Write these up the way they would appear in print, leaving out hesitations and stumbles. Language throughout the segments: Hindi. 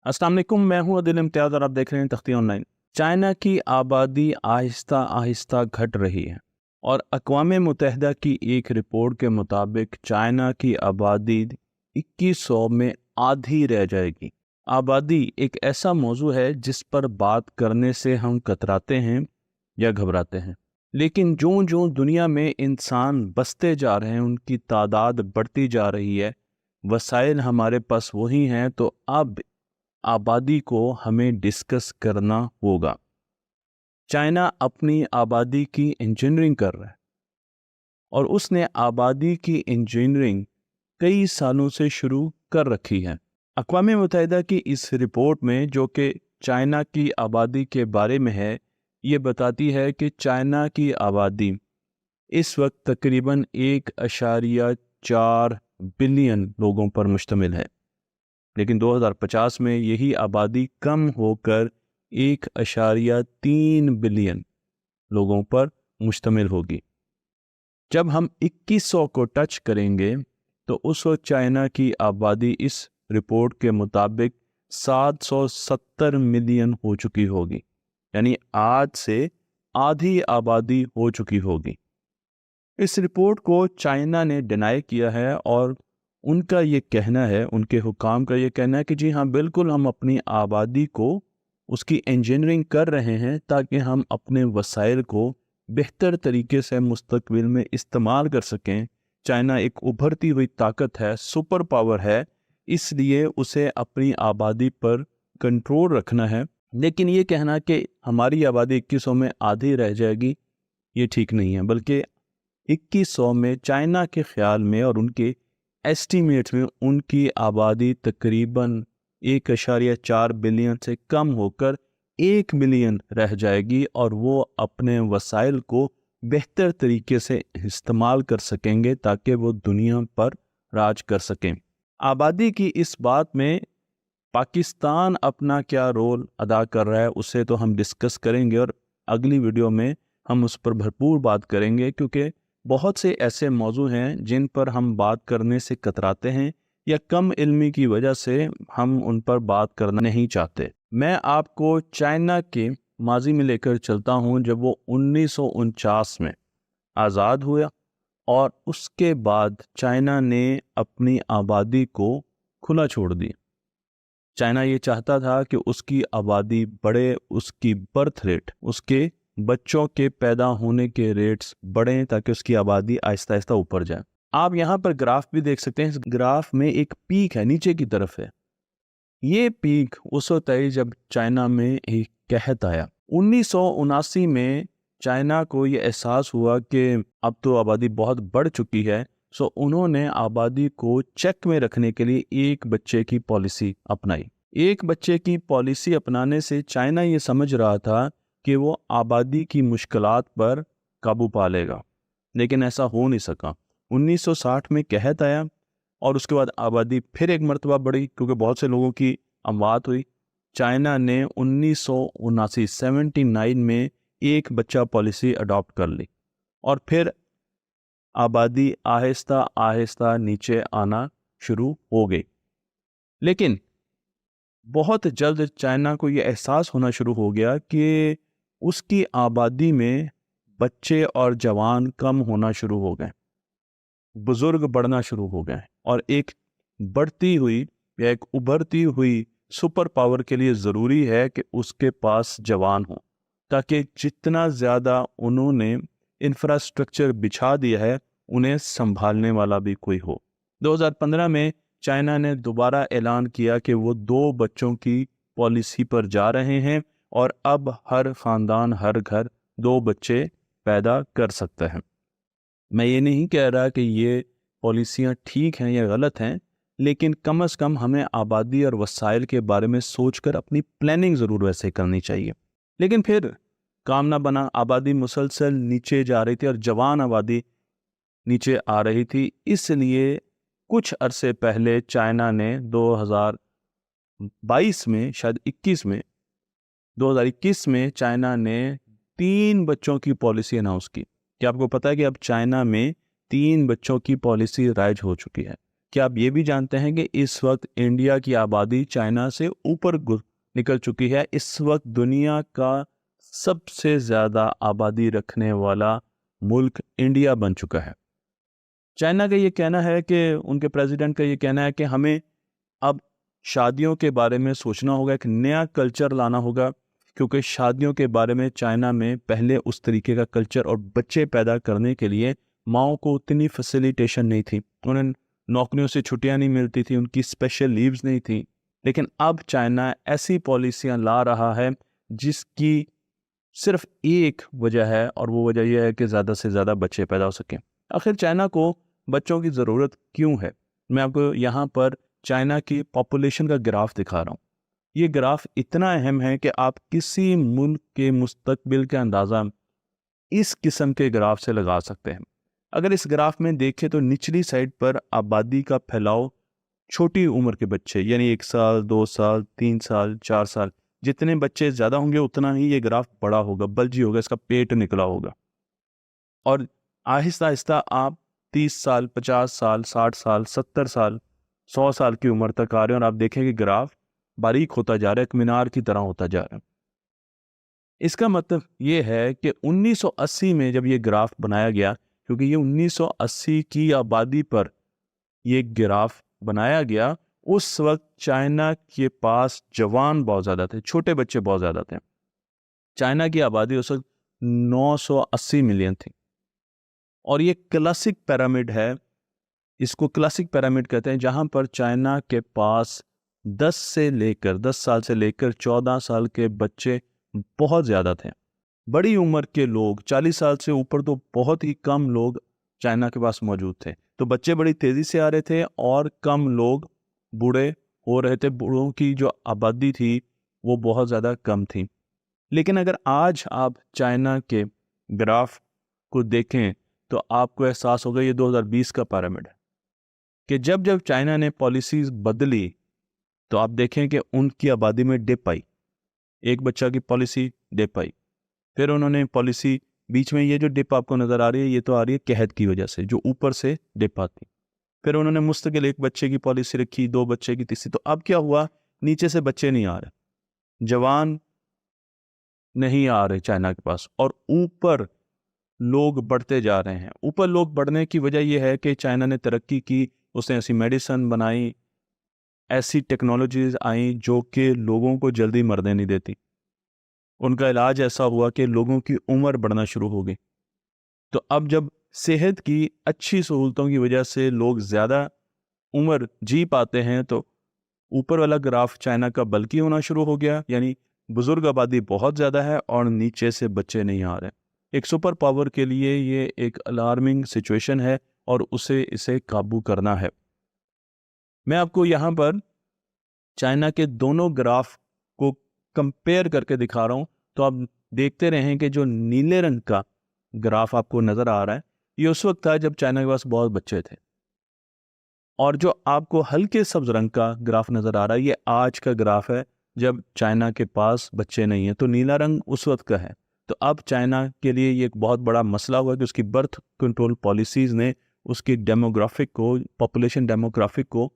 अस्सलाम वालेकुम, मैं हूं अदिल इम्तियाज़ और आप देख रहे हैं तख्ती ऑनलाइन। चाइना की आबादी आहिस्ता आहिस्ता घट रही है और अक़वाम मुत्तहिदा की एक रिपोर्ट के मुताबिक चाइना की आबादी 2100 में आधी रह जाएगी। आबादी एक ऐसा मौजू है जिस पर बात करने से हम कतराते हैं या घबराते हैं, लेकिन जो जो दुनिया में इंसान बसते जा रहे हैं, उनकी तादाद बढ़ती जा रही है, वसाइल हमारे पास वही हैं, तो अब आबादी को हमें डिस्कस करना होगा। चाइना अपनी आबादी की इंजीनियरिंग कर रहा है और उसने आबादी की इंजीनियरिंग कई सालों से शुरू कर रखी है। अक़वाम मुत्तहिदा की इस रिपोर्ट में, जो कि चाइना की आबादी के बारे में है, ये बताती है कि चाइना की आबादी इस वक्त तकरीबन 1.4 बिलियन लोगों पर मुश्तमिल है, लेकिन 2050 में यही आबादी कम होकर 1.3 बिलियन लोगों पर मुश्तमिल होगी। जब हम 2100 को टच करेंगे तो उस वक्त चाइना की आबादी इस रिपोर्ट के मुताबिक 770 मिलियन हो चुकी होगी, यानी आज से आधी आबादी हो चुकी होगी। इस रिपोर्ट को चाइना ने डिनाई किया है और उनका ये कहना है, उनके हुकाम का ये कहना है कि जी हाँ, बिल्कुल हम अपनी आबादी को, उसकी इंजीनियरिंग कर रहे हैं ताकि हम अपने वसाइल को बेहतर तरीके से मुस्तकबिल में इस्तेमाल कर सकें। चाइना एक उभरती हुई ताकत है, सुपर पावर है, इसलिए उसे अपनी आबादी पर कंट्रोल रखना है। लेकिन ये कहना कि हमारी आबादी 2100 में आधी रह जाएगी, ये ठीक नहीं है, बल्कि 2100 में चाइना के ख्याल में और उनके एस्टीमेट्स में उनकी आबादी तकरीबन 1.4 बिलियन से कम होकर 1 बिलियन रह जाएगी और वो अपने वसाइल को बेहतर तरीके से इस्तेमाल कर सकेंगे ताकि वो दुनिया पर राज कर सकें। आबादी की इस बात में पाकिस्तान अपना क्या रोल अदा कर रहा है, उसे तो हम डिस्कस करेंगे और अगली वीडियो में हम उस पर भरपूर बात करेंगे, क्योंकि बहुत से ऐसे मौजू हैं जिन पर हम बात करने से कतराते हैं या कम इल्मी की वजह से हम उन पर बात करना नहीं चाहते। मैं आपको चाइना के माजी में लेकर चलता हूं, जब वो 1949 में आज़ाद हुआ और उसके बाद चाइना ने अपनी आबादी को खुला छोड़ दी। चाइना ये चाहता था कि उसकी आबादी बढ़े, उसकी बर्थ रेट, उसके बच्चों के पैदा होने के रेट्स बढ़ें ताकि उसकी आबादी आहिस्ता आहिस्ता ऊपर जाए। आप यहाँ पर ग्राफ भी देख सकते हैं, इस ग्राफ में एक पीक है, नीचे की तरफ है। ये पीक उस वक्त आई जब चाइना में एक कहत आया। 1979 में चाइना को ये एहसास हुआ कि अब तो आबादी बहुत बढ़ चुकी है, सो उन्होंने आबादी को चेक में रखने के लिए एक बच्चे की पॉलिसी अपनाई। एक बच्चे की पॉलिसी अपनाने से चाइना ये समझ रहा था कि वो आबादी की मुश्किलात पर काबू पा लेगा, लेकिन ऐसा हो नहीं सका। 1960 में कहत आया और उसके बाद आबादी फिर एक मरतबा बढ़ी क्योंकि बहुत से लोगों की अमवात हुई। चाइना ने 1979 में एक बच्चा पॉलिसी अडॉप्ट कर ली और फिर आबादी आहिस्ता आहिस्ता नीचे आना शुरू हो गई। लेकिन बहुत जल्द चाइना को यह एहसास होना शुरू हो गया कि उसकी आबादी में बच्चे और जवान कम होना शुरू हो गए, बुजुर्ग बढ़ना शुरू हो गए और एक बढ़ती हुई या एक उभरती हुई सुपर पावर के लिए ज़रूरी है कि उसके पास जवान हो, ताकि जितना ज़्यादा उन्होंने इंफ्रास्ट्रक्चर बिछा दिया है उन्हें संभालने वाला भी कोई हो। 2015 में चाइना ने दोबारा ऐलान किया कि वो 2 बच्चों की पॉलिसी पर जा रहे हैं और अब हर ख़ानदान, हर घर 2 बच्चे पैदा कर सकता है। मैं ये नहीं कह रहा कि ये पॉलिसियाँ ठीक हैं या गलत हैं, लेकिन कम से कम हमें आबादी और वसाइल के बारे में सोचकर अपनी प्लानिंग ज़रूर वैसे करनी चाहिए। लेकिन फिर काम ना बना, आबादी मुसलसल नीचे जा रही थी और जवान आबादी नीचे आ रही थी। इसलिए कुछ अरसे पहले चाइना ने 2022 में, शायद 2021 में चाइना ने 3 बच्चों की पॉलिसी अनाउंस की। क्या आपको पता है कि अब चाइना में 3 बच्चों की पॉलिसी राइज हो चुकी है? क्या आप ये भी जानते हैं कि इस वक्त इंडिया की आबादी चाइना से ऊपर निकल चुकी है? इस वक्त दुनिया का सबसे ज़्यादा आबादी रखने वाला मुल्क इंडिया बन चुका है। चाइना का ये कहना है कि उनके प्रेसिडेंट का ये कहना है कि हमें अब शादियों के बारे में सोचना होगा, एक नया कल्चर लाना होगा, क्योंकि शादियों के बारे में चाइना में पहले उस तरीके का कल्चर और बच्चे पैदा करने के लिए माओं को उतनी फैसिलिटेशन नहीं थी, उन्हें नौकरियों से छुट्टियां नहीं मिलती थी, उनकी स्पेशल लीव्स नहीं थी। लेकिन अब चाइना ऐसी पॉलिसियां ला रहा है जिसकी सिर्फ एक वजह है, और वो वजह यह है कि ज़्यादा से ज़्यादा बच्चे पैदा हो सकें। आखिर चाइना को बच्चों की ज़रूरत क्यों है? मैं आपको यहाँ पर चाइना की पॉपुलेशन का ग्राफ दिखा रहा हूँ। ये ग्राफ इतना अहम है कि आप किसी मुल्क के मुस्तकबिल का अंदाज़ा इस किस्म के ग्राफ से लगा सकते हैं। अगर इस ग्राफ में देखें तो निचली साइड पर आबादी का फैलाव छोटी उम्र के बच्चे, यानी 1 साल, 2 साल, 3 साल, 4 साल, जितने बच्चे ज़्यादा होंगे उतना ही ये ग्राफ बड़ा होगा, बल्जी होगा, इसका पेट निकला होगा। और आहिस्ता आहिस्ता आप 30 साल, 50 साल, 60 साल, 70 साल, 100 साल की उम्र तक आ रहे हैं और आप देखेंगे ग्राफ बारीक होता जा रहा है, एक मीनार की तरह होता जा रहा है। इसका मतलब ये है कि 1980 में जब ये ग्राफ बनाया गया, क्योंकि ये 1980 की आबादी पर ये ग्राफ बनाया गया, उस वक्त चाइना के पास जवान बहुत ज़्यादा थे, छोटे बच्चे बहुत ज़्यादा थे। चाइना की आबादी उस वक्त 980 मिलियन थी। और ये क्लासिक पिरामिड है, इसको क्लासिक पिरामिड कहते हैं, जहां पर चाइना के पास 10 साल से लेकर 14 साल के बच्चे बहुत ज़्यादा थे। बड़ी उम्र के लोग 40 साल से ऊपर तो बहुत ही कम लोग चाइना के पास मौजूद थे। तो बच्चे बड़ी तेज़ी से आ रहे थे और कम लोग बूढ़े हो रहे थे। बूढ़ों की जो आबादी थी वो बहुत ज़्यादा कम थी। लेकिन अगर आज आप चाइना के ग्राफ को देखें तो आपको एहसास होगा ये 2020 का पिरामिड है, कि जब जब चाइना ने पॉलिसीज बदली तो आप देखें कि उनकी आबादी में डिप आई, एक बच्चा की पॉलिसी डिप आई। फिर उन्होंने पॉलिसी, बीच में ये जो डिप आपको नज़र आ रही है ये तो आ रही है कहत की वजह से, जो ऊपर से डिप आती। फिर उन्होंने मुस्तकिल एक बच्चे की पॉलिसी रखी, 2 बच्चे की, तीसरी। तो अब क्या हुआ, नीचे से बच्चे नहीं आ रहे, जवान नहीं आ रहे चाइना के पास, और ऊपर लोग बढ़ते जा रहे हैं। ऊपर लोग बढ़ने की वजह यह है कि चाइना ने तरक्की की, उसने ऐसी मेडिसिन बनाई, ऐसी टेक्नोलॉजीज आई जो कि लोगों को जल्दी मरने नहीं देती। उनका इलाज ऐसा हुआ कि लोगों की उम्र बढ़ना शुरू हो गई। तो अब जब सेहत की अच्छी सहूलतों की वजह से लोग ज़्यादा उम्र जी पाते हैं, तो ऊपर वाला ग्राफ चाइना का बल्कि होना शुरू हो गया, यानी बुजुर्ग आबादी बहुत ज़्यादा है और नीचे से बच्चे नहीं आ रहे। एक सुपर पावर के लिए ये एक अलार्मिंग सिचुएशन है और इसे काबू करना है। मैं आपको यहाँ पर चाइना के दोनों ग्राफ को कंपेयर करके दिखा रहा हूँ, तो आप देखते रहें कि जो नीले रंग का ग्राफ आपको नज़र आ रहा है ये उस वक्त था जब चाइना के पास बहुत बच्चे थे, और जो आपको हल्के सब्ज रंग का ग्राफ नज़र आ रहा है ये आज का ग्राफ है जब चाइना के पास बच्चे नहीं हैं। तो नीला रंग उस वक्त का है। तो अब चाइना के लिए ये एक बहुत बड़ा मसला हुआ कि उसकी बर्थ कंट्रोल पॉलिसीज़ ने उसकी डेमोग्राफिक को, पॉपुलेशन डेमोग्राफिक को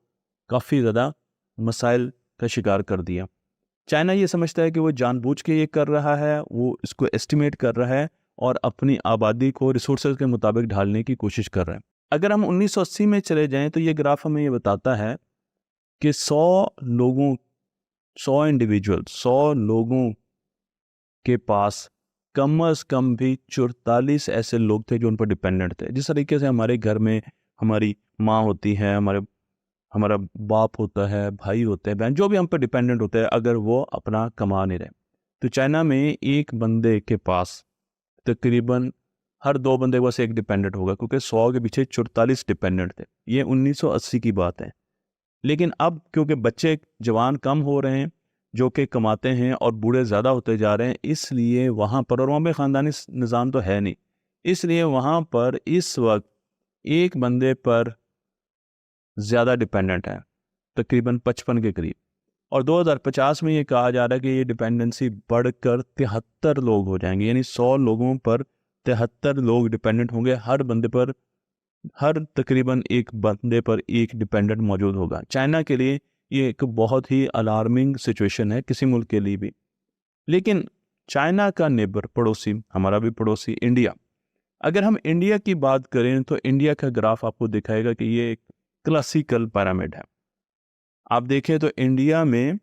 काफ़ी ज़्यादा मसाइल का शिकार कर दिया। चाइना ये समझता है कि वो जानबूझ के ये कर रहा है, वो इसको एस्टिमेट कर रहा है और अपनी आबादी को रिसोर्सेज के मुताबिक ढालने की कोशिश कर रहा है। अगर हम 1980 में चले जाएं तो ये ग्राफ हमें ये बताता है कि 100 इंडिविजुअल 100 लोगों के पास कम अज कम भी 44 ऐसे लोग थे जो उन पर डिपेंडेंट थे। जिस तरीके से हमारे घर में हमारी माँ होती है, हमारा बाप होता है, भाई होते हैं, बहन, जो भी हम पर डिपेंडेंट होते हैं, अगर वो अपना कमा नहीं रहे, तो चाइना में एक बंदे के पास तकरीबन हर 2 बंदे के पास एक डिपेंडेंट होगा, क्योंकि 100 के पीछे 44 डिपेंडेंट थे। ये 1980 की बात है। लेकिन अब क्योंकि बच्चे जवान कम हो रहे हैं जो कि कमाते हैं और बूढ़े ज़्यादा होते जा रहे हैं, इसलिए वहाँ पर, और वहाँ पर ख़ानदानी निज़ाम तो है नहीं, इसलिए वहाँ पर इस वक्त एक बंदे पर ज़्यादा डिपेंडेंट है, तकरीबन 55 के करीब। और 2050 में ये कहा जा रहा है कि ये डिपेंडेंसी बढ़कर 73 लोग हो जाएंगे, यानी 100 लोगों पर 73 लोग डिपेंडेंट होंगे, हर बंदे पर हर तकरीबन एक बंदे पर एक डिपेंडेंट मौजूद होगा। चाइना के लिए ये एक बहुत ही अलार्मिंग सिचुएशन है, किसी मुल्क के लिए भी। लेकिन चाइना का नेबर, पड़ोसी, हमारा भी पड़ोसी इंडिया, अगर हम इंडिया की बात करें तो इंडिया का ग्राफ आपको दिखाएगा कि ये एक क्लासिकल पिरामिड है। आप देखें तो इंडिया में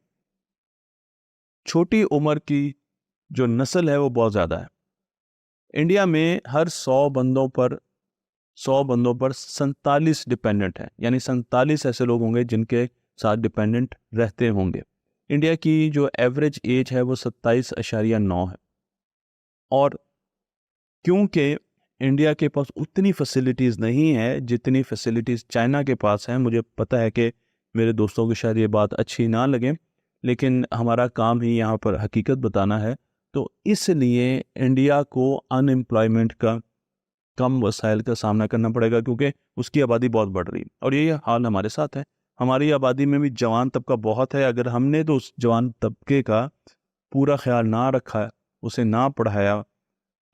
छोटी उम्र की जो नस्ल है वो बहुत ज़्यादा है। इंडिया में हर 100 बंदों पर 47 डिपेंडेंट हैं, यानी 47 ऐसे लोग होंगे जिनके साथ डिपेंडेंट रहते होंगे। इंडिया की जो एवरेज एज है वो 27.9 है। और क्योंकि इंडिया के पास उतनी फैसिलिटीज़ नहीं है जितनी फैसिलिटीज़ चाइना के पास हैं, मुझे पता है कि मेरे दोस्तों को शायद ये बात अच्छी ना लगे, लेकिन हमारा काम ही यहाँ पर हकीकत बताना है। तो इसलिए इंडिया को अनएम्प्लॉयमेंट का, कम वसाइल का सामना करना पड़ेगा, क्योंकि उसकी आबादी बहुत बढ़ रही है। और ये हाल हमारे साथ है। हमारी आबादी में भी जवान तबका बहुत है। अगर हमने तो उस जवान तबके का पूरा ख्याल ना रखा, उसे ना पढ़ाया,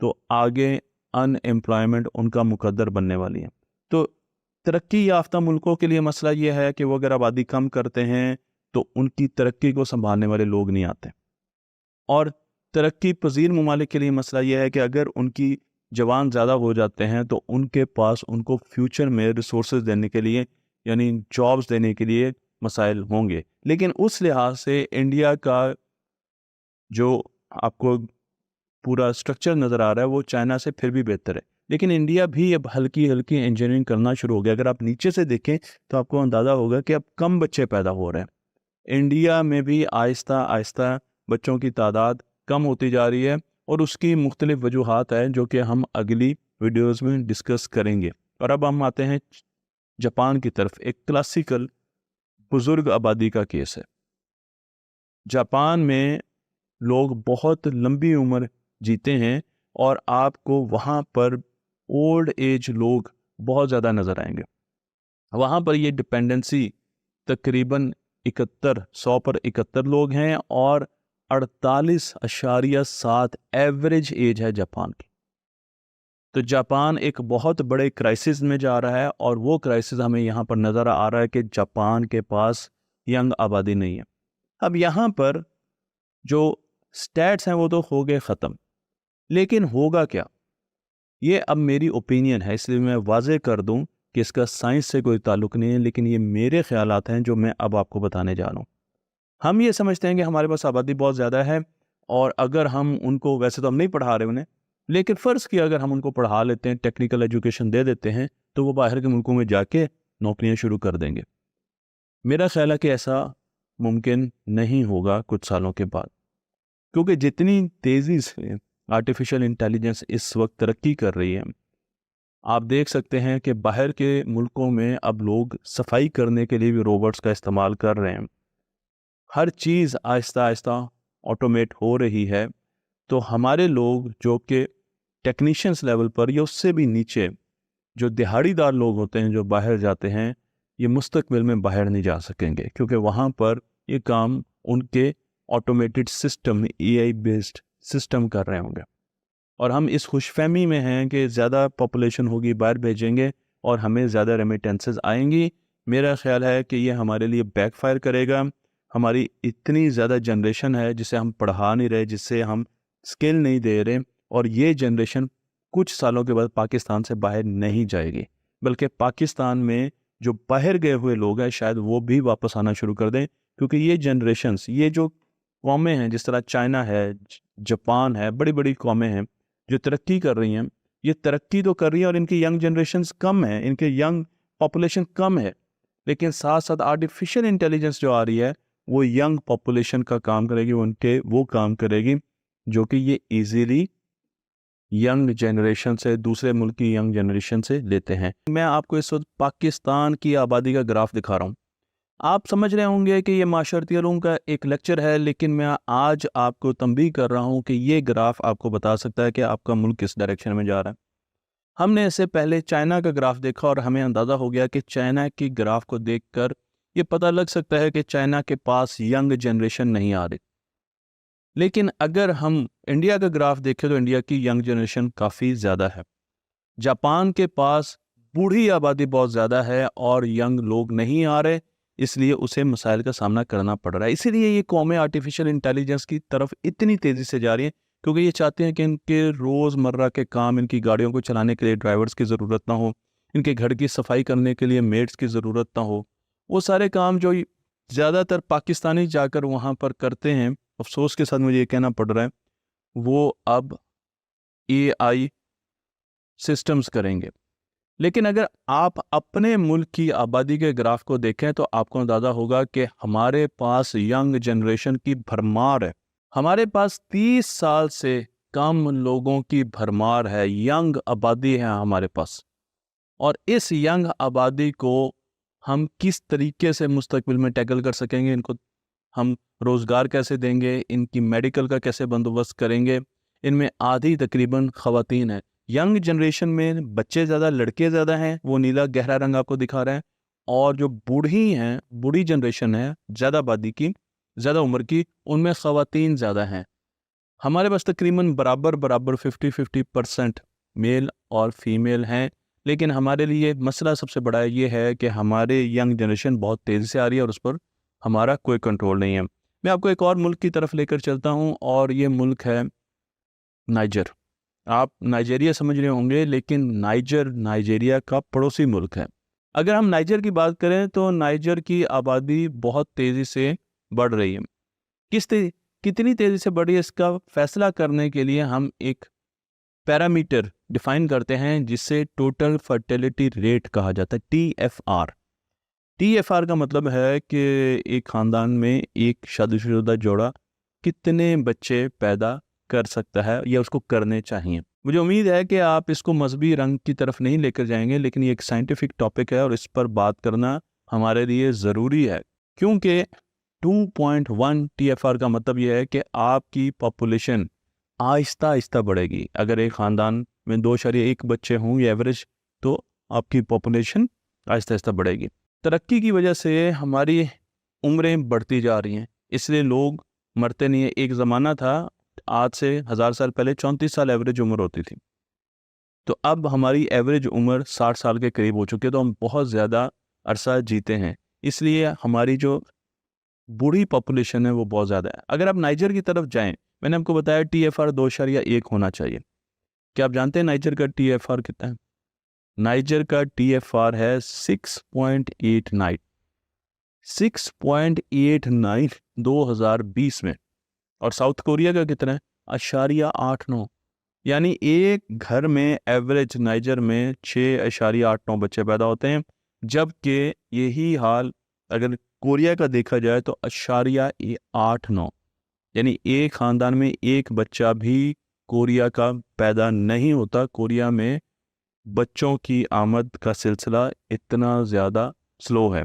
तो आगे अनएम्प्लॉयमेंट उनका मुकद्दर बनने वाली है। तो तरक्की याफ्ता मुल्कों के लिए मसला ये है कि वो अगर आबादी कम करते हैं तो उनकी तरक्की को संभालने वाले लोग नहीं आते। और तरक्की पजीर ममालिक के लिए मसला यह है कि अगर उनकी जवान ज़्यादा हो जाते हैं तो उनके पास उनको फ्यूचर में रिसोर्सेज देने के लिए, यानी जॉब्स देने के लिए मसाइल होंगे। लेकिन उस लिहाज से इंडिया का जो आपको पूरा स्ट्रक्चर नज़र आ रहा है वो चाइना से फिर भी बेहतर है। लेकिन इंडिया भी अब हल्की हल्की इंजीनियरिंग करना शुरू हो गया। अगर आप नीचे से देखें तो आपको अंदाज़ा होगा कि अब कम बच्चे पैदा हो रहे हैं। इंडिया में भी आहिस्ता आहिस्ता बच्चों की तादाद कम होती जा रही है, और उसकी मुख्तलिफ वजूहात हैं जो कि हम अगली वीडियोज़ में डिस्कस करेंगे। और अब हम आते हैं जापान की तरफ। एक क्लासिकल बुज़ुर्ग आबादी का केस है। जापान में लोग बहुत लंबी उम्र जीते हैं, और आपको वहाँ पर ओल्ड एज लोग बहुत ज़्यादा नज़र आएंगे। वहाँ पर ये डिपेंडेंसी तकरीबन 100 पर 71 लोग हैं, और 48.7 एवरेज एज है जापान की। तो जापान एक बहुत बड़े क्राइसिस में जा रहा है, और वो क्राइसिस हमें यहाँ पर नज़र आ रहा है कि जापान के पास यंग आबादी नहीं है। अब यहाँ पर जो स्टैट्स हैं वो तो हो गए ख़त्म, लेकिन होगा क्या, ये अब मेरी ओपिनियन है, इसलिए मैं वाज़े कर दूं कि इसका साइंस से कोई ताल्लुक़ नहीं है, लेकिन ये मेरे ख्यालात हैं जो मैं अब आपको बताने जा रहा हूँ। हम ये समझते हैं कि हमारे पास आबादी बहुत ज़्यादा है, और अगर हम उनको, वैसे तो हम नहीं पढ़ा रहे उन्हें, लेकिन फ़र्ज़ किया अगर हम उनको पढ़ा लेते हैं, टेक्निकल एजुकेशन दे देते हैं, तो वो बाहर के मुल्कों में जाके नौकरियाँ शुरू कर देंगे। मेरा ख्याल है कि ऐसा मुमकिन नहीं होगा कुछ सालों के बाद, क्योंकि जितनी तेज़ी से आर्टिफिशियल इंटेलिजेंस इस वक्त तरक्की कर रही है, आप देख सकते हैं कि बाहर के मुल्कों में अब लोग सफाई करने के लिए भी रोबोट्स का इस्तेमाल कर रहे हैं। हर चीज़ आहिस्ता आहिस्ता ऑटोमेट हो रही है। तो हमारे लोग जो कि टेक्नीशियंस लेवल पर या उससे भी नीचे जो दिहाड़ीदार लोग होते हैं, जो बाहर जाते हैं, ये मुस्तकबिल में बाहर नहीं जा सकेंगे, क्योंकि वहाँ पर ये काम उनके automated system, AI based system कर रहे होंगे। और हम इस खुशफहमी में हैं कि ज़्यादा पॉपुलेशन होगी, बाहर भेजेंगे और हमें ज़्यादा रेमिटेंसेस आएंगी। मेरा ख्याल है कि ये हमारे लिए बैकफायर करेगा। हमारी इतनी ज़्यादा जनरेशन है जिसे हम पढ़ा नहीं रहे, जिससे हम स्किल नहीं दे रहे, और ये जनरेशन कुछ सालों के बाद पाकिस्तान से बाहर नहीं जाएगी, बल्कि पाकिस्तान में जो बाहर गए हुए लोग हैं शायद वो भी वापस आना शुरू कर दें, क्योंकि ये जनरेशन्स, ये जो कौमें हैं, जिस तरह चाइना है, जापान है, बड़ी बड़ी कौमें हैं जो तरक्की कर रही हैं, ये तरक्की तो कर रही हैं और इनकी यंग जनरेशन्स कम है, इनके यंग पॉपुलेशन कम है, लेकिन साथ साथ आर्टिफिशियल इंटेलिजेंस जो आ रही है वो यंग पॉपुलेशन का काम करेगी, उनके वो काम करेगी जो कि ये इजीली यंग जनरेशन से, दूसरे मुल्क की यंग जनरेशन से लेते हैं। मैं आपको इस वक्त पाकिस्तान की आबादी का ग्राफ दिखा रहा हूँ। आप समझ रहे होंगे कि ये माशरती उलूम का एक लेक्चर है, लेकिन मैं आज आपको तंबीह कर रहा हूँ कि ये ग्राफ आपको बता सकता है कि आपका मुल्क किस डायरेक्शन में जा रहा है। हमने इससे पहले चाइना का ग्राफ देखा और हमें अंदाज़ा हो गया कि चाइना की ग्राफ को देखकर ये पता लग सकता है कि चाइना के पास यंग जनरेशन नहीं आ रही। लेकिन अगर हम इंडिया का ग्राफ देखें तो इंडिया की यंग जनरेशन काफ़ी ज़्यादा है। जापान के पास बूढ़ी आबादी बहुत ज़्यादा है और यंग लोग नहीं आ रहे, इसलिए उसे मसाइल का सामना करना पड़ रहा है। इसीलिए ये कौमें आर्टिफिशियल इंटेलिजेंस की तरफ इतनी तेज़ी से जा रही हैं, क्योंकि ये चाहते हैं कि इनके रोज़मर्रा के काम, इनकी गाड़ियों को चलाने के लिए ड्राइवर्स की ज़रूरत ना हो, इनके घर की सफाई करने के लिए मेड्स की ज़रूरत ना हो। वो सारे काम जो ज़्यादातर पाकिस्तानी जाकर वहाँ पर करते हैं, अफसोस के साथ मुझे ये कहना पड़ रहा है, वो अब एआई सिस्टम्स करेंगे। लेकिन अगर आप अपने मुल्क की आबादी के ग्राफ को देखें तो आपको अंदाज़ा होगा कि हमारे पास यंग जनरेशन की भरमार है। हमारे पास 30 साल से कम लोगों की भरमार है, यंग आबादी है हमारे पास। और इस यंग आबादी को हम किस तरीके से मुस्तकबिल में टैकल कर सकेंगे, इनको हम रोज़गार कैसे देंगे, इनकी मेडिकल का कैसे बंदोबस्त करेंगे। इनमें आधी तकरीबन ख़वातीन है। यंग जनरेशन में बच्चे ज़्यादा, लड़के ज़्यादा हैं, वो नीला गहरा रंग आपको दिखा रहे हैं। और जो बूढ़ी हैं, बूढ़ी जनरेशन है, ज़्यादा आबादी की, ज़्यादा उम्र की, उनमें ख़वातीन ज़्यादा हैं। हमारे पास तकरीबन बराबर बराबर 50-50% मेल और फीमेल हैं। लेकिन हमारे लिए मसला सबसे बड़ा ये है कि हमारे यंग जनरेशन बहुत तेज़ी से आ रही है और उस पर हमारा कोई कंट्रोल नहीं है। मैं आपको एक और मुल्क की तरफ लेकर चलता हूँ और ये मुल्क है नाइजर। आप नाइजेरिया समझ रहे होंगे, लेकिन नाइजर नाइजेरिया का पड़ोसी मुल्क है। अगर हम नाइजर की बात करें तो नाइजर की आबादी बहुत तेज़ी से बढ़ रही है। कितनी तेज़ी से बढ़ रही है, इसका फैसला करने के लिए हम एक पैरामीटर डिफाइन करते हैं जिसे टोटल फर्टिलिटी रेट कहा जाता है, TFR। TFR का मतलब है कि एक ख़ानदान में एक शादीशुदा जोड़ा कितने बच्चे पैदा कर सकता है या उसको करने चाहिए। मुझे उम्मीद है कि आप इसको मजहबी रंग की तरफ नहीं लेकर जाएंगे, लेकिन ये एक साइंटिफिक टॉपिक है और इस पर बात करना हमारे लिए ज़रूरी है, क्योंकि 2.1 TFR का मतलब यह है कि आपकी पॉपुलेशन आहिस्ता आहिस्ता बढ़ेगी। अगर एक ख़ानदान में 2.1 बच्चे हों ये एवरेज, तो आपकी पॉपुलेशन आहिस्ता आहिस्ता बढ़ेगी। तरक्की की वजह से हमारी उम्रें बढ़ती जा रही हैं, इसलिए लोग मरते नहीं हैं। एक ज़माना था, आज से 1000 साल पहले 34 साल एवरेज उम्र होती थी, तो अब हमारी एवरेज उम्र 60 साल के करीब हो चुकी है, तो हम बहुत ज़्यादा अरसा जीते हैं। इसलिए हमारी जो बूढ़ी पॉपुलेशन है वो बहुत ज़्यादा है। अगर आप नाइजर की तरफ जाएं, मैंने आपको बताया TFR 2.1 होना चाहिए। क्या आप जानते हैं नाइजर का TFR कितना है? नाइजर का TFR है 6.89 2020 में। और साउथ कोरिया का कितना है? 0.89। यानी एक घर में एवरेज नाइजर में 6.89 बच्चे पैदा होते हैं, जबकि यही हाल अगर कोरिया का देखा जाए तो 0.89। यानी एक ख़ानदान में एक बच्चा भी कोरिया का पैदा नहीं होता। कोरिया में बच्चों की आमद का सिलसिला इतना ज़्यादा स्लो है।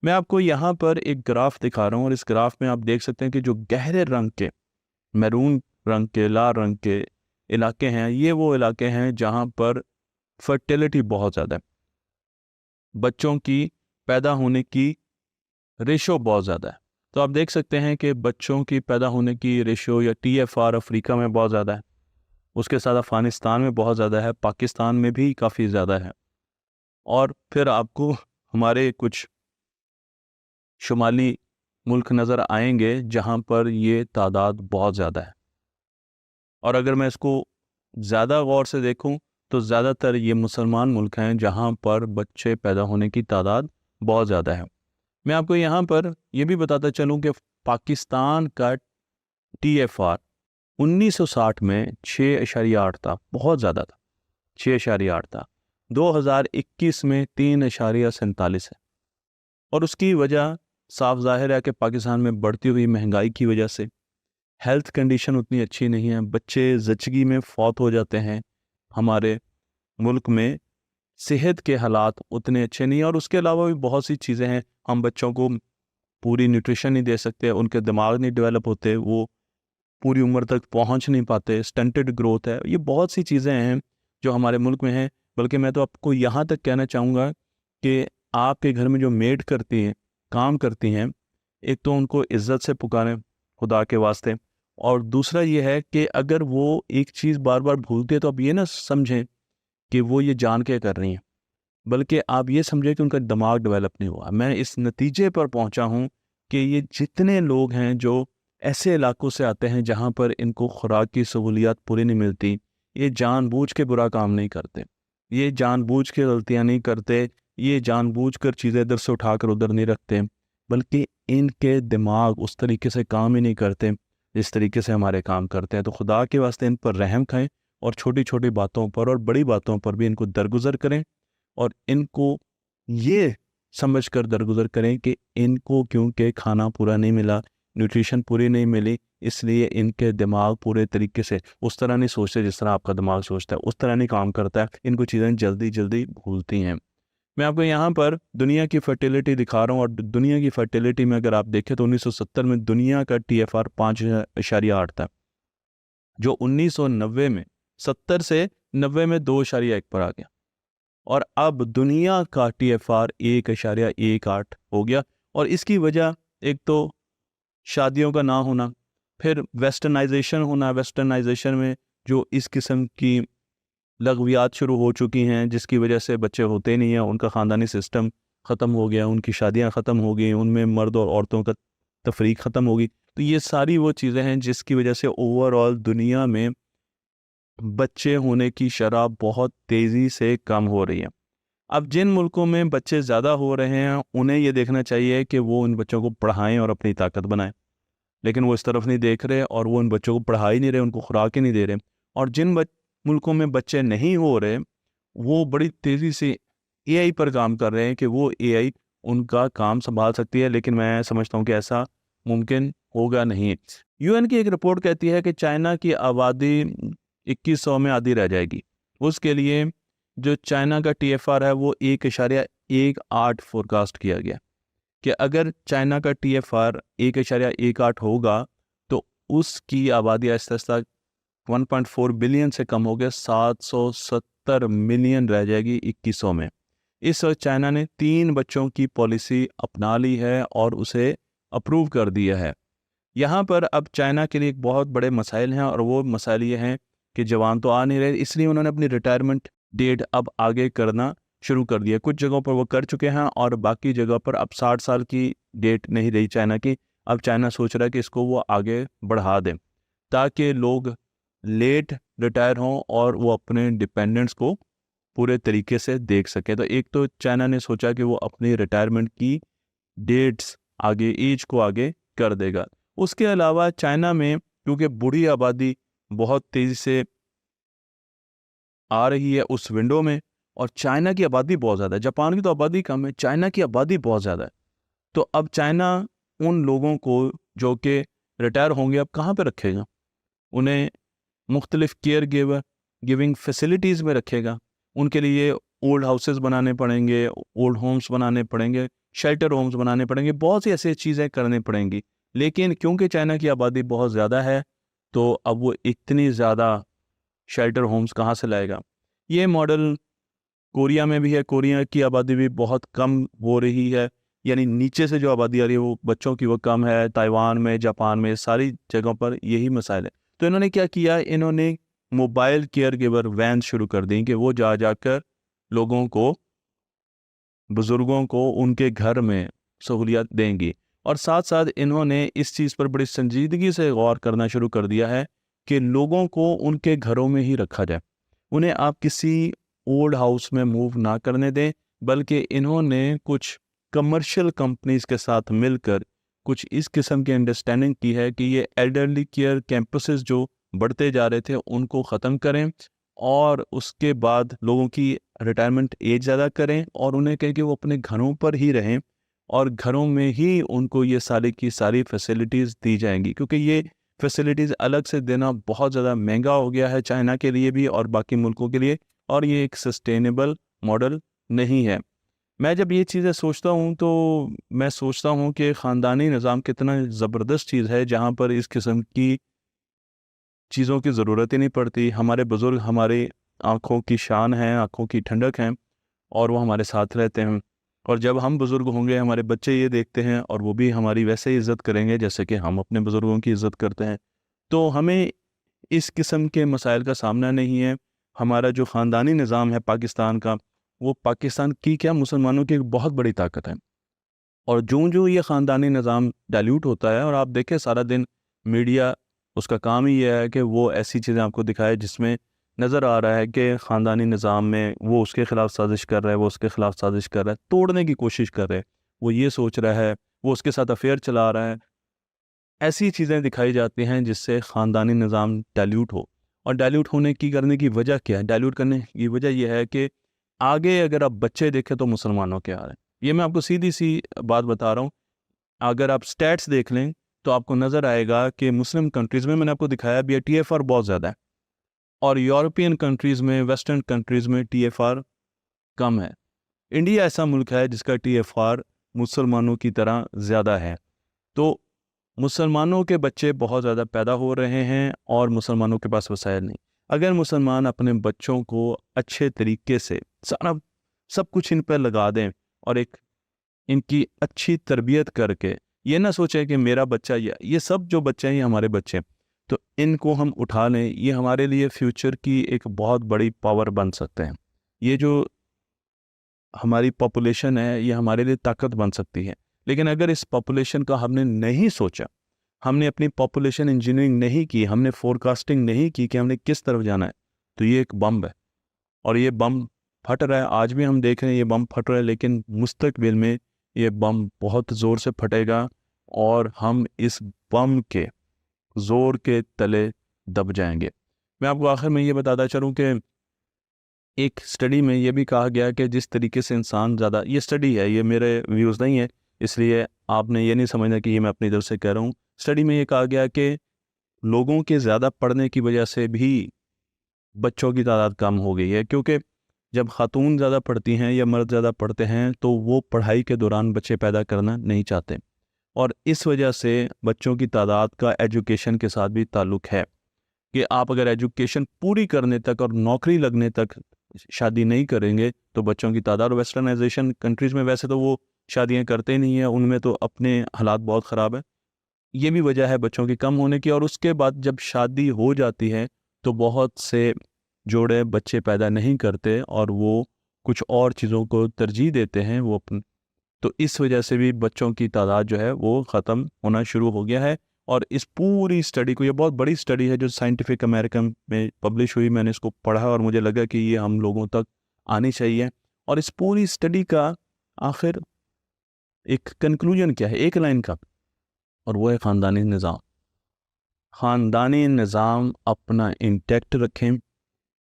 मैं आपको यहाँ पर एक ग्राफ दिखा रहा हूँ और इस ग्राफ में आप देख सकते हैं कि जो गहरे रंग के, मैरून रंग के, लाल रंग के इलाके हैं, ये वो इलाके हैं जहाँ पर फर्टिलिटी बहुत ज़्यादा है, बच्चों की पैदा होने की रेशो बहुत ज़्यादा है। तो आप देख सकते हैं कि बच्चों की पैदा होने की रेशो या TFR अफ्रीका में बहुत ज़्यादा है, उसके साथ अफ़गानिस्तान में बहुत ज़्यादा है, पाकिस्तान में भी काफ़ी ज़्यादा है, और फिर आपको हमारे कुछ शुमाली मुल्क नज़र आएंगे जहाँ पर ये तादाद बहुत ज़्यादा है। और अगर मैं इसको ज़्यादा गौर से देखूं तो ज़्यादातर ये मुसलमान मुल्क हैं जहाँ पर बच्चे पैदा होने की तादाद बहुत ज़्यादा है। मैं आपको यहाँ पर ये भी बताता चलूँ कि पाकिस्तान का TFR 1960 में 6.8 था, बहुत ज़्यादा था, 6.8 था। 2021 में 3.47 है। और उसकी वजह साफ ज़ाहिर है कि पाकिस्तान में बढ़ती हुई महंगाई की वजह से हेल्थ कंडीशन उतनी अच्छी नहीं है, बच्चे ज़चगी में फौत हो जाते हैं। हमारे मुल्क में सेहत के हालात उतने अच्छे नहीं हैं, और उसके अलावा भी बहुत सी चीज़ें हैं। हम बच्चों को पूरी न्यूट्रिशन नहीं दे सकते, उनके दिमाग नहीं डेवलप होते, वो पूरी उम्र तक पहुंच नहीं पाते, स्टंटेड ग्रोथ है। ये बहुत सी चीज़ें हैं जो हमारे मुल्क में हैं। बल्कि मैं तो आपको यहाँ तक कहना चाहूँगा कि आपके घर में जो मेड करती हैं, काम करती हैं, एक तो उनको इज़्ज़त से पुकारें खुदा के वास्ते, और दूसरा ये है कि अगर वो एक चीज़ बार बार भूलती है तो आप ये ना समझें कि वो ये जान के कर रही हैं। बल्कि आप ये समझे कि उनका दिमाग डेवलप नहीं हुआ। मैं इस नतीजे पर पहुंचा हूं कि ये जितने लोग हैं जो ऐसे इलाकों से आते हैं जहां पर इनको खुराक की सहूलियात पूरी नहीं मिलती, ये जानबूझ के बुरा काम नहीं करते, ये जानबूझ के गलतियां नहीं करते, ये जानबूझकर चीज़ें इधर से उठाकर उधर नहीं रखते, बल्कि इनके दिमाग उस तरीके से काम ही नहीं करते जिस तरीके से हमारे काम करते हैं। तो खुदा के वास्ते इन पर रहम खाएं और छोटी छोटी बातों पर और बड़ी बातों पर भी इनको दरगुजर करें, और इनको ये समझ कर दरगुजर करें कि इनको क्योंकि खाना पूरा नहीं मिला, न्यूट्रिशन पूरी नहीं मिली, इसलिए इनके दिमाग पूरे तरीके से उस तरह नहीं सोचते जिस तरह आपका दिमाग सोचता है, उस तरह नहीं काम करता है, इनको चीज़ें जल्दी जल्दी भूलती हैं। मैं आपको यहाँ पर दुनिया की फर्टिलिटी दिखा रहा हूँ, और दुनिया की फर्टिलिटी में अगर आप देखें तो 1970 में दुनिया का TFR 5.8 था, जो 1990 में 70 से 90 में 2.1 पर आ गया, और अब दुनिया का TFR 1.18 हो गया। और इसकी वजह एक तो शादियों का ना होना, फिर वेस्टर्नाइजेशन होना, वेस्टर्नाइजेशन में जो इस किस्म की लगवियात शुरू हो चुकी हैं जिसकी वजह से बच्चे होते नहीं हैं, उनका ख़ानदानी सिस्टम ख़त्म हो गया, उनकी शादियां ख़त्म हो गई, उनमें मर्द और औरतों का तफरीक ख़त्म हो गई। तो ये सारी वो चीज़ें हैं जिसकी वजह से ओवरऑल दुनिया में बच्चे होने की शरह बहुत तेज़ी से कम हो रही है। अब जिन मुल्कों में बच्चे ज़्यादा हो रहे हैं उन्हें ये देखना चाहिए कि वो उन बच्चों को पढ़ाएं और अपनी ताकत बनाएं, लेकिन वो इस तरफ नहीं देख रहे और वो उन बच्चों को पढ़ा ही नहीं रहे, उनको खुराक ही नहीं दे रहे। और जिन मुल्कों में बच्चे नहीं हो रहे, वो बड़ी तेज़ी से AI पर काम कर रहे हैं कि वो AI उनका काम संभाल सकती है, लेकिन मैं समझता हूँ कि ऐसा मुमकिन होगा नहीं। UN की एक रिपोर्ट कहती है कि चाइना की आबादी 2100 में आधी रह जाएगी। उसके लिए जो चाइना का TFR है वो 1.18 फोरकास्ट किया गया कि अगर चाइना का TFR 1.18 होगा तो उसकी आबादी आहिस्ता आहिस्ता 1.4 बिलियन से कम हो गया 770 मिलियन रह जाएगी 2100 में। इस वक्त चाइना ने 3 बच्चों की पॉलिसी अपना ली है और उसे अप्रूव कर दिया है। यहाँ पर अब चाइना के लिए एक बहुत बड़े मसाइल हैं, और वो मसाइल ये हैं कि जवान तो आ नहीं रहे, इसलिए उन्होंने अपनी रिटायरमेंट डेट अब आगे करना शुरू कर दिया। कुछ जगहों पर वो कर चुके हैं और बाकी जगह पर अब 60 साल की डेट नहीं रही चाइना की। अब चाइना सोच रहा है कि इसको वो आगे बढ़ा दें ताकि लोग लेट रिटायर हों और वो अपने डिपेंडेंट्स को पूरे तरीके से देख सकें। तो एक तो चाइना ने सोचा कि वो अपनी रिटायरमेंट की डेट्स आगे, एज को आगे कर देगा। उसके अलावा चाइना में क्योंकि बूढ़ी आबादी बहुत तेज़ी से आ रही है उस विंडो में, और चाइना की आबादी बहुत ज़्यादा है, जापान की तो आबादी कम है, चाइना की आबादी बहुत ज़्यादा है। तो अब चाइना उन लोगों को जो कि रिटायर होंगे अब कहाँ पे रखेगा? उन्हें मुख्तलिफ केयर गिविंग फैसिलिटीज़ में रखेगा। उनके लिए ओल्ड हाउसेस बनाने पड़ेंगे, ओल्ड होम्स बनाने पड़ेंगे, शेल्टर होम्स बनाने पड़ेंगे, बहुत सी ऐसी चीज़ें करनी पड़ेंगी। लेकिन क्योंकि चाइना की आबादी बहुत ज़्यादा है तो अब वो इतनी ज़्यादा शेल्टर होम्स कहाँ से लाएगा? ये मॉडल कोरिया में भी है, कोरिया की आबादी भी बहुत कम हो रही है, यानी नीचे से जो आबादी आ रही है वो बच्चों की वो कम है। ताइवान में, जापान में, सारी जगहों पर यही मसाइल है। तो इन्होंने क्या किया, इन्होंने मोबाइल केयर गिवर वैन शुरू कर दी कि वो जा जाकर लोगों को, बुज़ुर्गों को उनके घर में सहूलियत देंगी। और साथ साथ इन्होंने इस चीज़ पर बड़ी संजीदगी से गौर करना शुरू कर दिया है कि लोगों को उनके घरों में ही रखा जाए, उन्हें आप किसी ओल्ड हाउस में मूव ना करने दें, बल्कि इन्होंने कुछ कमर्शियल कंपनीज के साथ मिलकर कुछ इस किस्म की अंडरस्टैंडिंग की है कि ये एल्डरली केयर कैंपसेस जो बढ़ते जा रहे थे उनको ख़त्म करें, और उसके बाद लोगों की रिटायरमेंट एज ज़्यादा करें और उन्हें कहें कि वो अपने घरों पर ही रहें और घरों में ही उनको ये सारी की सारी फैसिलिटीज़ दी जाएंगी। क्योंकि ये फैसिलिटीज़ अलग से देना बहुत ज़्यादा महंगा हो गया है चाइना के लिए भी और बाकी मुल्कों के लिए, और ये एक सस्टेनेबल मॉडल नहीं है। मैं जब ये चीज़ें सोचता हूँ तो मैं सोचता हूँ कि ख़ानदानी निज़ाम कितना ज़बरदस्त चीज़ है जहाँ पर इस किस्म की चीज़ों की ज़रूरत ही नहीं पड़ती। हमारे बुज़ुर्ग हमारी आँखों की शान हैं, आँखों की ठंडक हैं, और वो हमारे साथ रहते हैं। और जब हम बुज़ुर्ग होंगे हमारे बच्चे ये देखते हैं और वो भी हमारी वैसे ही इज़्ज़त करेंगे जैसे कि हम अपने बुज़ुर्गों की इज़्ज़त करते हैं। तो हमें इस किस्म के मसाइल का सामना नहीं है। हमारा जो ख़ानदानी निज़ाम है पाकिस्तान का, वो पाकिस्तान की क्या मुसलमानों की एक बहुत बड़ी ताकत है। और जो ये ख़ानदानी निज़ाम डाइल्यूट होता है, और आप देखें सारा दिन मीडिया उसका काम ही यह है कि वो ऐसी चीज़ें आपको दिखाए जिसमें नज़र आ रहा है कि ख़ानदानी निज़ाम में वो उसके ख़िलाफ़ साजिश कर रहा है, वो उसके ख़िलाफ़ साजिश कर रहा है, तोड़ने की कोशिश कर रहे हैं, वो ये सोच रहा है, वो उसके साथ अफेयर चला रहा है। ऐसी चीज़ें दिखाई जाती हैं जिससे ख़ानदानी निज़ाम डाइल्यूट हो। और डाइल्यूट होने की करने की वजह क्या है? डाइल्यूट करने की वजह यह है कि आगे अगर आप बच्चे देखें तो मुसलमानों के आ रहे हैं। ये मैं आपको सीधी-सी बात बता रहा हूँ। अगर आप स्टैट्स देख लें तो आपको नज़र आएगा कि मुस्लिम कंट्रीज़ में, मैंने आपको दिखाया भी है, टीएफआर बहुत ज़्यादा है, और यूरोपियन कंट्रीज़ में, वेस्टर्न कंट्रीज़ में टीएफआर कम है। इंडिया ऐसा मुल्क है जिसका टीएफआर मुसलमानों की तरह ज़्यादा है। तो मुसलमानों के बच्चे बहुत ज़्यादा पैदा हो रहे हैं और मुसलमानों के पास वसाइल नहीं। अगर मुसलमान अपने बच्चों को अच्छे तरीके से सारा सब कुछ इन पर लगा दें और एक इनकी अच्छी तरबियत करके, ये ना सोचें कि मेरा बच्चा, ये सब जो बच्चे हैं ये हमारे बच्चे हैं, तो इनको हम उठा लें, ये हमारे लिए फ्यूचर की एक बहुत बड़ी पावर बन सकते हैं। ये जो हमारी पॉपुलेशन है ये हमारे लिए ताकत बन सकती है। लेकिन अगर इस पॉपुलेशन का हमने नहीं सोचा, हमने अपनी पॉपुलेशन इंजीनियरिंग नहीं की, हमने फोरकास्टिंग नहीं की कि हमने किस तरफ जाना है, तो ये एक बम है और ये बम फट रहा है। आज भी हम देख रहे हैं ये बम फट रहा है, लेकिन मुस्तकबिल में ये बम बहुत ज़ोर से फटेगा और हम इस बम के ज़ोर के तले दब जाएंगे। मैं आपको आखिर में ये बताता चलूँ कि एक स्टडी में ये भी कहा गया कि जिस तरीके से इंसान ज़्यादा, ये स्टडी है, ये मेरे व्यूज़ नहीं है, इसलिए आपने ये नहीं समझना कि ये मैं अपनी तरफ से कह रहा हूँ। स्टडी में ये कहा गया कि लोगों के ज़्यादा पढ़ने की वजह से भी बच्चों की तादाद कम हो गई है, क्योंकि जब खातून ज़्यादा पढ़ती हैं या मर्द ज़्यादा पढ़ते हैं तो वो पढ़ाई के दौरान बच्चे पैदा करना नहीं चाहते, और इस वजह से बच्चों की तादाद का एजुकेशन के साथ भी ताल्लुक़ है कि आप अगर एजुकेशन पूरी करने तक और नौकरी लगने तक शादी नहीं करेंगे तो बच्चों की तादाद, वेस्टर्नाइजेशन कंट्रीज़ में वैसे तो वो शादियां करते ही नहीं है, उनमें तो अपने हालात बहुत ख़राब है। ये भी वजह है बच्चों की कम होने की। और उसके बाद जब शादी हो जाती है तो बहुत से जोड़े बच्चे पैदा नहीं करते और वो कुछ और चीज़ों को तरजीह देते हैं, वो अपन, तो इस वजह से भी बच्चों की तादाद जो है वो ख़त्म होना शुरू हो गया है। और इस पूरी स्टडी को, ये बहुत बड़ी स्टडी है जो साइंटिफिक अमेरिकन में पब्लिश हुई, मैंने इसको पढ़ा और मुझे लगा कि ये हम लोगों तक आनी चाहिए। और इस पूरी स्टडी का आखिर एक कंक्लूजन क्या है, एक लाइन का, और वो है ख़ानदानी निज़ाम। ख़ानदानी निज़ाम अपना इंटैक्ट रखें,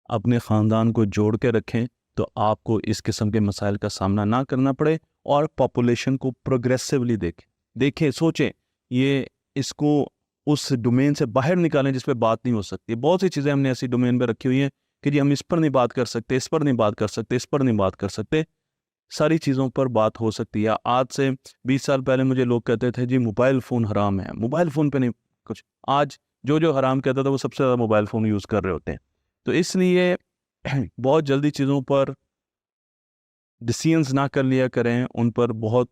अपने ख़ानदान को जोड़ के रखें, तो आपको इस किस्म के मसाइल का सामना ना करना पड़े। और पॉपुलेशन को प्रोग्रेसिवली देखें, सोचें, ये इसको उस डोमेन से बाहर निकालें जिस पे बात नहीं हो सकती। बहुत सी चीज़ें हमने ऐसी डोमेन में रखी हुई हैं कि जी हम इस पर नहीं बात कर सकते, इस पर नहीं बात कर सकते, इस पर नहीं बात कर सकते। सारी चीज़ों पर बात हो सकती है। आज से 20 साल पहले मुझे लोग कहते थे जी मोबाइल फ़ोन हराम है, मोबाइल फ़ोन पे नहीं कुछ। आज जो हराम कहता था वो सबसे ज़्यादा मोबाइल फ़ोन यूज़ कर रहे होते हैं। तो इसलिए बहुत जल्दी चीज़ों पर डिसीजंस ना कर लिया करें, उन पर बहुत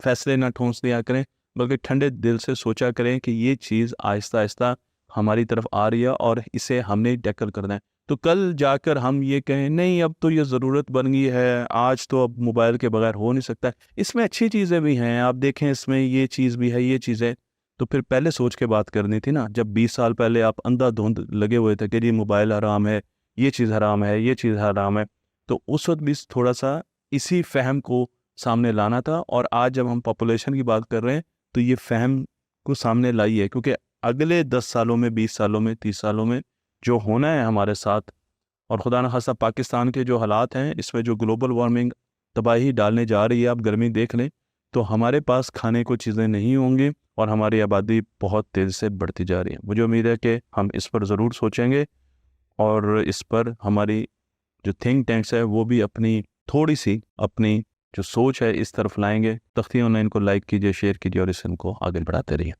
फैसले ना ठोंस दिया करें, बल्कि ठंडे दिल से सोचा करें कि ये चीज़ आहिस्ता आहिस्ता हमारी तरफ आ रही है और इसे हमने टैकल करना है। तो कल जाकर हम ये कहें नहीं अब तो ये ज़रूरत बन गई है, आज तो अब मोबाइल के बगैर हो नहीं सकता। इसमें अच्छी चीज़ें भी हैं, आप देखें इसमें ये चीज़ भी है, ये चीज़ है, तो फिर पहले सोच के बात करनी थी ना। जब 20 साल पहले आप अंधाधुंध लगे हुए थे कि जी मोबाइल हराम है, ये चीज़ हराम है, ये चीज़ हराम है, तो उस वक्त भी थोड़ा सा इसी फ़हम को सामने लाना था। और आज जब हम पॉपुलेशन की बात कर रहे हैं तो ये फ़हम को सामने लाइए, क्योंकि अगले 10 सालों में, 20 सालों में, 30 सालों में जो होना है हमारे साथ, और खुदा न खास्ता पाकिस्तान के जो हालात हैं, इसमें जो ग्लोबल वार्मिंग तबाही डालने जा रही है, आप गर्मी देख लें, तो हमारे पास खाने को चीज़ें नहीं होंगी और हमारी आबादी बहुत तेज़ी से बढ़ती जा रही है। मुझे उम्मीद है कि हम इस पर ज़रूर सोचेंगे और इस पर हमारी जो थिंक टैंक्स है वो भी अपनी थोड़ी सी अपनी जो सोच है इस तरफ लाएंगे। तख्ती ऑनलाइन को लाइक कीजिए, शेयर कीजिए और इनको आगे बढ़ाते रहिए।